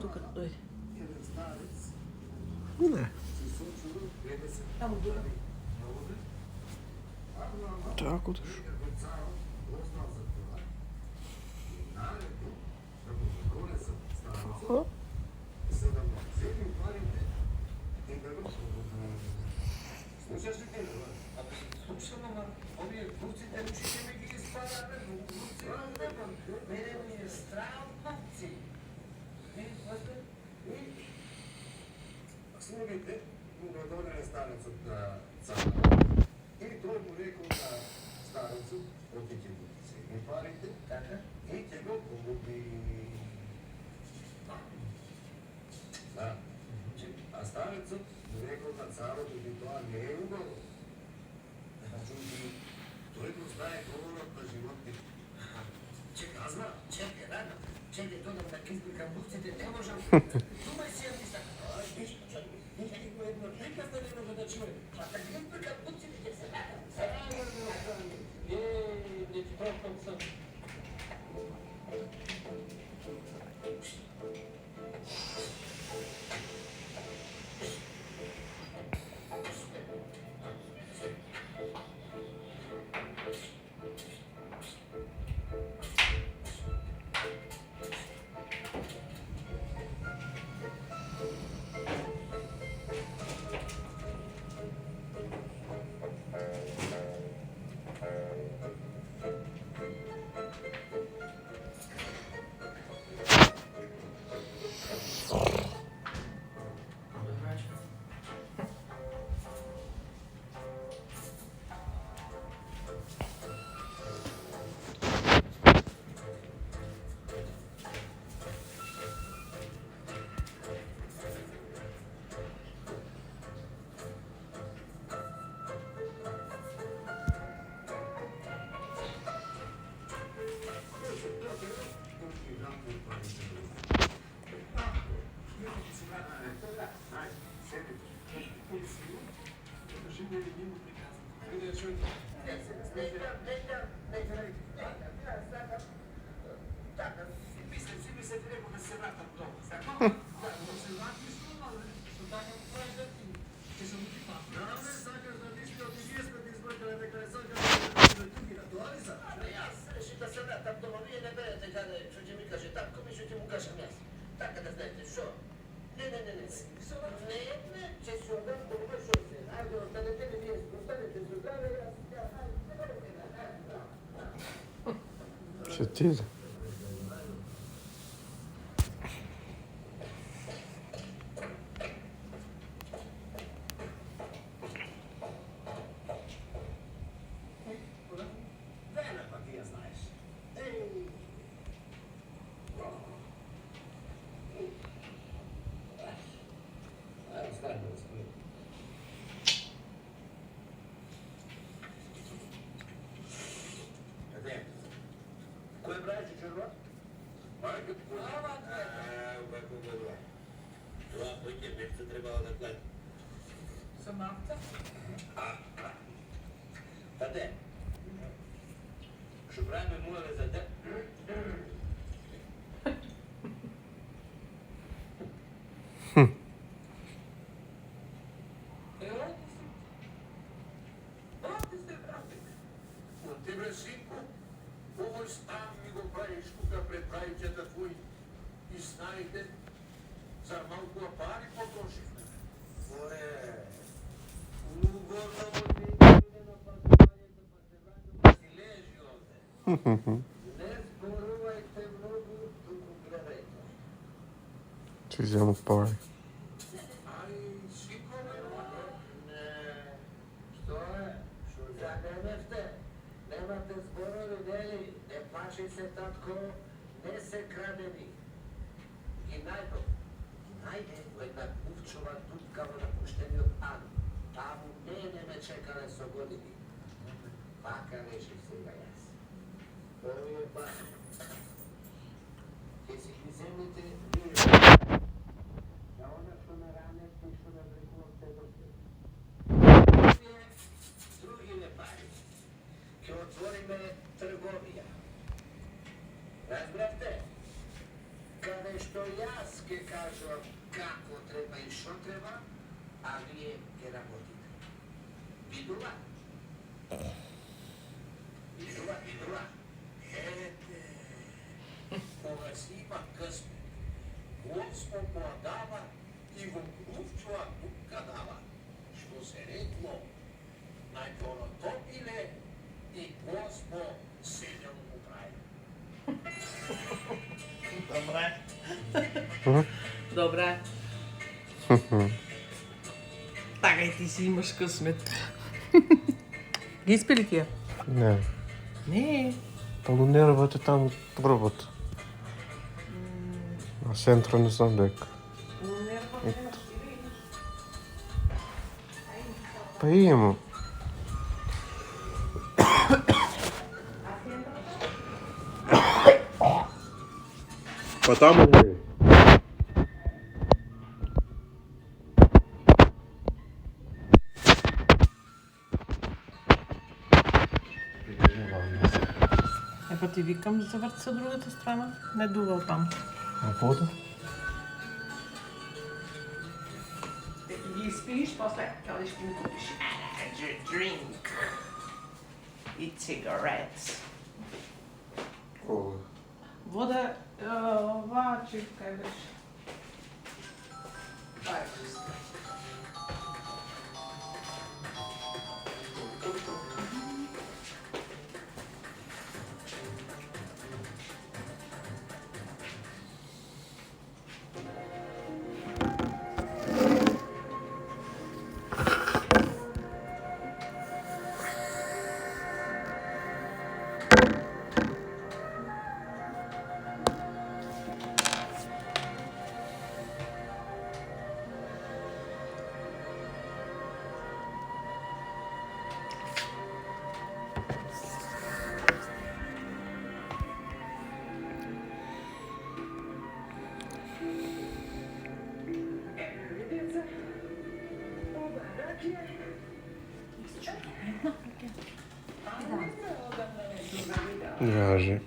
тук да дойде. Не. Tako daš. Aha. Слугите му го донене старец от цара. И той му рекол на старецът, отиде му вземи парите, и те го полюби. Да. А старецът му рекол на цара, доби това не е угодно. Той го знае говорът на животните. Казва, чекай, рано. Чекай, той да ме накизби към букците, не можем. Думай си, Амиса. Никак не може да чуе. А така към букците ще се дадам. Не ти прокам съм. Certeza. Къде? Ще правим мулеве за теб. Ти бре, синко, овой стан ми го правиш тук пред правителя твой и знаете, за малко пари потрошихме. Море, угодно му ти на пътуването па се вратим да си лежи овде. Не зборувайте много, тук гледайте. Fizemos par. Ай, синко ме моля. Не, що е? Що загребехте? Немате зборови, нели? Не плаши се, татко, не се крадени. И найде во една кувчова дупка во напуштениот Ан. Таму не ме чекале со години. Пака решив сега јас. Овие пака. Ке си ги земните вие. Ја она што на ранет и што на брекувам те доте. Овие другите пари. Ке отвориме трговија. Разбравте? Каде што јас ке кажам како треба и шо треба, а вие ке работите. Видува? Видува. Ете, кога си има късмет, Господ му дава и во грувчува дупка дава. Што се рекло, најпоротопиле и Господ седел му прави. Добре. Така и ти си имаш късмет. Ги изпили тия? Не. Не. Ама не работи там пробата. На центра не знам дека. Не работи. Па има. Па таму не е. Па ти викам да завърти се от другата страна. Не дува там. А вода? Ти ги изпиеш, после ходиш да ми купиш energy drink и cigarettes. Кога? Вода, ова, кај беше? Дай, чиста. Даже.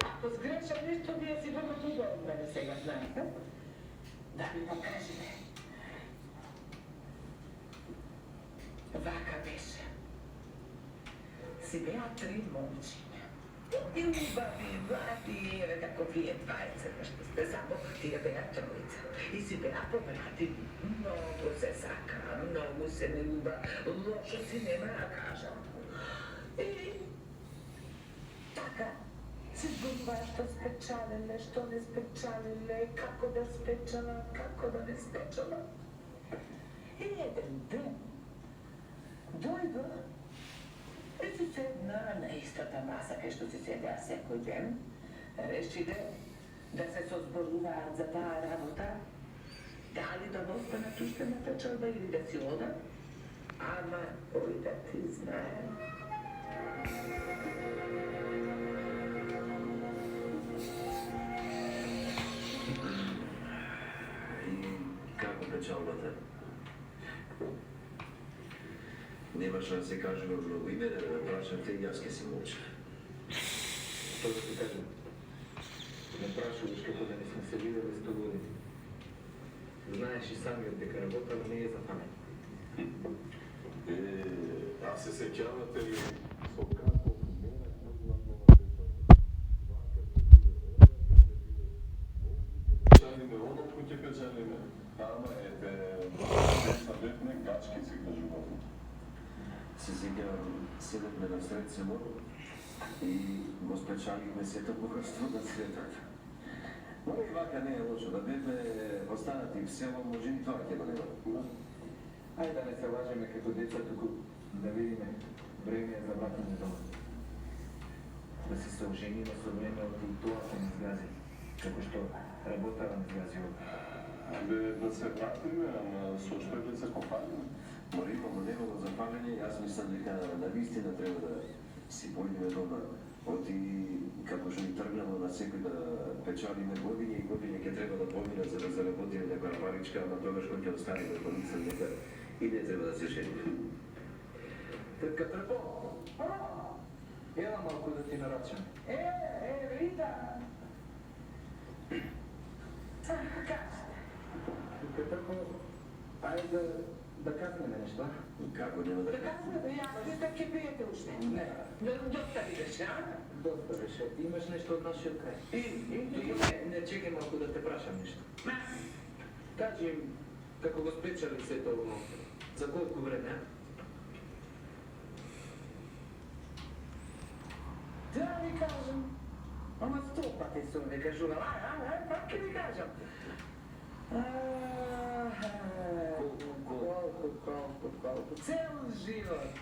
Ако сгреша нещо, вие си много друго от мене сега знаете. Да ми покажете. Вака беше. Си беа 3 момчиња. И убави, млади, како вие двајца, што сте само, тие беа тројца. И си беа помлади. Многу се сака, многу се љуба, лошо си нема да кажам. И така, се зборуваа што спечалиле, што не спечалиле, како да спечала, како да не спечала. И еден ден дојдо и си седна на истата маса кај што си седеа секој ден. Решиле да се созборуваат за таа работа, дали да останат уште на печалба или да си одат. Ама, кој да ти знае. Како печалбата? Немаше да се каже во многу име, да ме прашате и јас ке си мълча. Што да ти кажем? Не прашуваш како да не сме се видели 100 години. Знаеш и самиот дека работа не е за памет. А се сеќавате ли со како мене познато на печата? Печалиме оно кој ќе печалиме. Ама ете, деца бевме гачки си кажуваме. Се сеќавам, седевме на сред село и го спечалихме сето богатство на светот. Но и вака не е лошо, да бевме останати в село, може и тоа ќе го нема. Ајде да не се лажеме како деца, туку да видиме време за вратење дома. Да се соожениме со времето и тоа ќе ни згази. Како што Работа не излязила. Абе, да се вратиме, ама со шпеглица копање. Мора имamo немало запаление, јас мислам дека навистина треба да си поидеме дома. Оти, како што ни тргнало на секој да печалиме години и години ќе треба да поминат за да заработиме некоја паричка, ама тогаш кој ќе остане да помислам дека и не треба да се жени. Трка трпо. Ела малку да ти нарачам. Рита! Трка трпо. Ајде да казнеме нешто. Како нема да Јас ќе пиете уште. Не. Доста видеш, а? Доста беше. Имаш нешто од нашиот крај. Не чекай малку да те прашам нешто. Кажи им, како го спечели сето ово, за колку време? Да ви кажам. Ама 100 пати сум ви кажувал. Пак ќе ви кажам. Колку. Цел живот.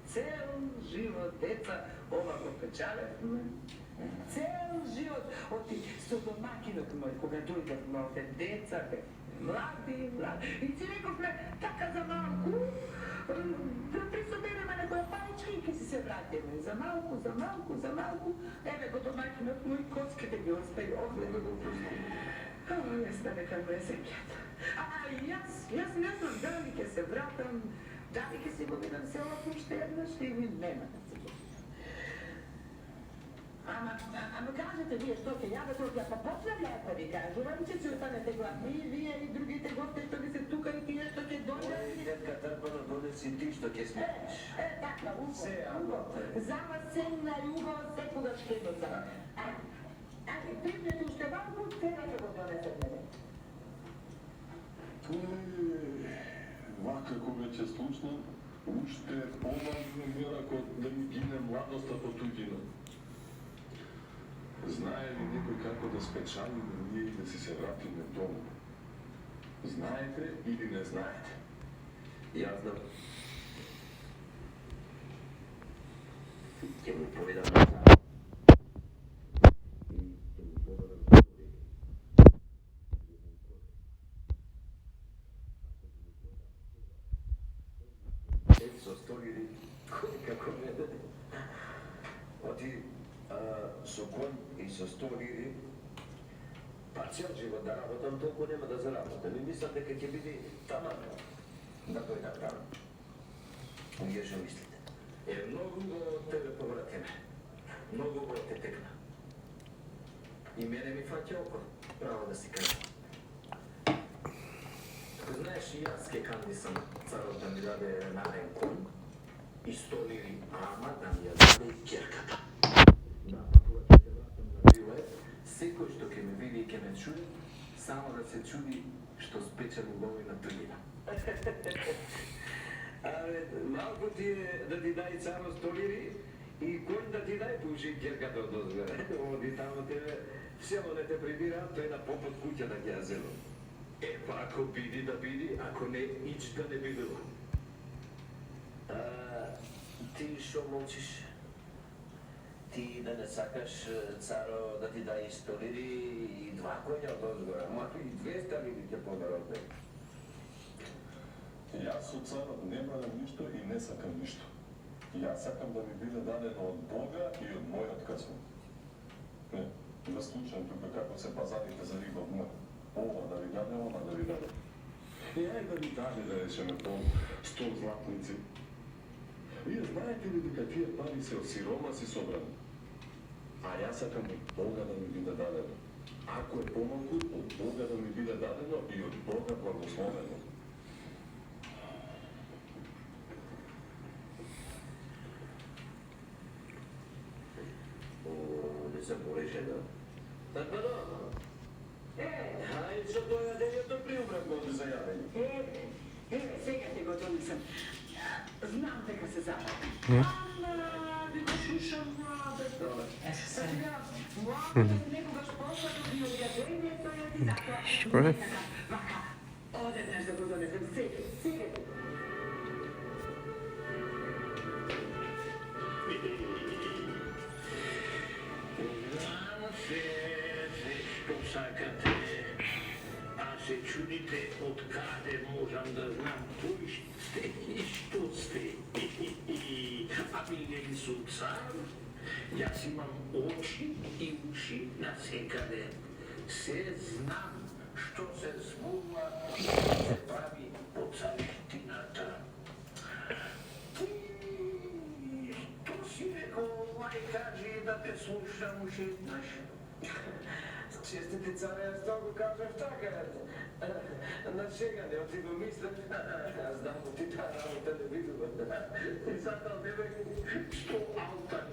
Цел живот, деца, ова го печалевме. Цел живот. Оти со домакинот мој, кога дојдовме овде деца, млади. И си рековме, така за малку, да присобереме некоја паричка и ќе си се вратиме. За малку. Еве го домакинот мој, коцките ги остави овде. Не стане како е земјата. Јас не знам дали ќе се вратам, дали ќе си го видам селото уште еднаш или нема да се го видам. Ама кажете вие што ќе јаве тоа, па почнам јас да ви кажувам, че ќе останете гладни и вие и другите гости што ви се тука и тие што ќе дојдат. Детка трпано донеси ти што ќе смееш. Така, убаво. Зама се на југо секогаш ќе дојдам. Ајде, припнете уште малку, сега ќе го донесем мене. Вака кога ќе слушнам, уште поважно ми ако да ми гине младоста по туѓина. Знае ли некој како да спечалиме ние и да си се вратиме дома? Знаете или не знаете? Јас знам. Ќе му поведам на Сара. И ќе му поведам на Сtori. Со Сtori, како не да. Оти со конј и со 100 лири, па цел живот да работам, толку нема да заработам. И мислам дека ќе биде таман да дојдам таму. Вие што мислите? Многу го тебе повратиме. Многу го те текна. И мене ми фаќа око, право да си кажам. Знаеш, и јас ке кандисам царот да ми даде нарен конј и 100 лири, ама да ми ја даде и ќерката. Да, кога ќе се вратам на Биле, секој што ќе ме види и ќе ме чуди, само да се чуди што спечели лови на туѓина. Абе, малку ти е да ти дај само 100 лири и конј да ти дај пуши ќерката од озгоре. Оди тамо тебе, село не те прибира, тој на попод куќа да ќе ја зело. Па ако биди да биди, ако не, ич да не бидува. Ти шо молчиш? Ти да не сакаш царо да ти дај 100 лири и 2 коња од озгора, ма и 200 лири ќе подарам те. Јас од царот не бранам ништо и не сакам ништо. Јас сакам да ми биде дадено од Бога и од мојот късмет. Не, да случајам тука како се пазарите за риба в море. Ова да ви даде, она да ви даде. И ај да ви даде да речеме по 100 златници. Вие знаете ли дека тие пари се од сиромаси собрани? А јас сакам од Бога да ми биде дадено. Ако е помалку, од Бога да ми биде дадено и од Бога благословено. Не се порешена. Така да. Хај, што тоја денето приумрам го за јавење. Сега ќе го донесам. Знам дека се забавам. Ама, ви го слушам младото. Сега, младото некогаш послато би објавлението и затоа. Што е? Вака, одеднаш да го донесам. Сега. сакате, а се чудите откаде можам да знам кој сте и што сте. А билели су цар, јас имам очи и уши насекаде. Се знам што се збува и што се прави по цариштината. Што си рекол, кажи да те слушам уши еднаш. Честите царе, аз то го кажав така. На шега не ти го мислам. Аз знам ти тая работа не видува. И сакал тебе 100 аута,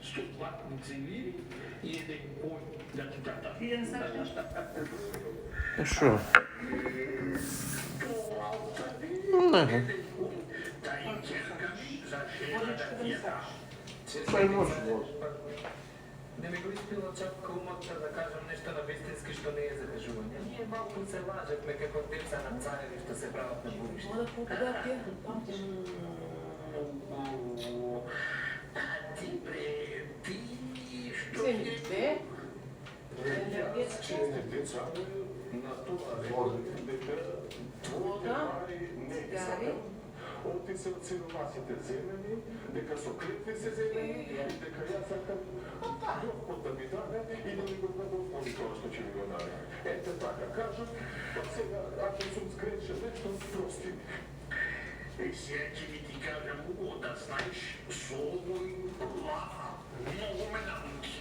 100 платници лири и еден кој да ти тата. Ти не сакаш? А що? 100 аута лири, Не. еден кој. Та и керка ми за шега да ти ја даш. Па и може. Не ми го изпила чапка умата да кажам нешто на вистински што не е за кажување. Ние малку се лажевме како деца на цареви што се прават на бурище. Мода да ти памтиш. А ти бре, ти што Земите. Честите царе натоварени дека твоите пари не ги сакам. Оти се од сиромасите земени, дека со клетви се земени и дека јас сакам Господ да ми даде и да ми го благослови тоа што ќе ми го даде. Ете така кажам, па сега ако сум сгрешен нешто, прости ми. И сега ќе ми ти кажам да знаеш со овој лава многу ме научи.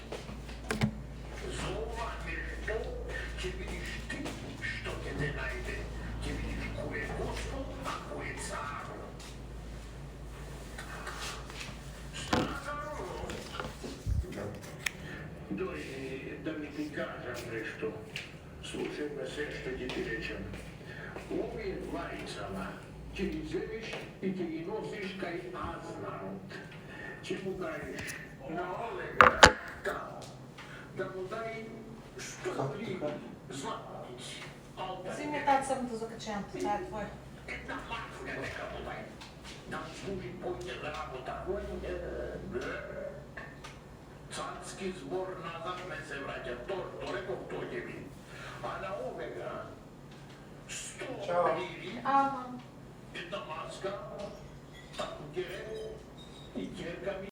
За ова нешто ќе видиш ти што ќе те најде. Ќе видиш кој е Господ, а кој е цар. Дојди да ми ти кажам нешто. Слушај ме се што ќе ти речем. Овие двајцама ќе ги земиш и ќе ги носиш кај Азнарот. Ќе му даеш на Олега тамо, да му дај 100 ливи златници. Вземи таа црната закачената, таа е твоја. Една мафка нека му дај. Да му служи појде за работа. Царски збор назад не се враќа. То реков тој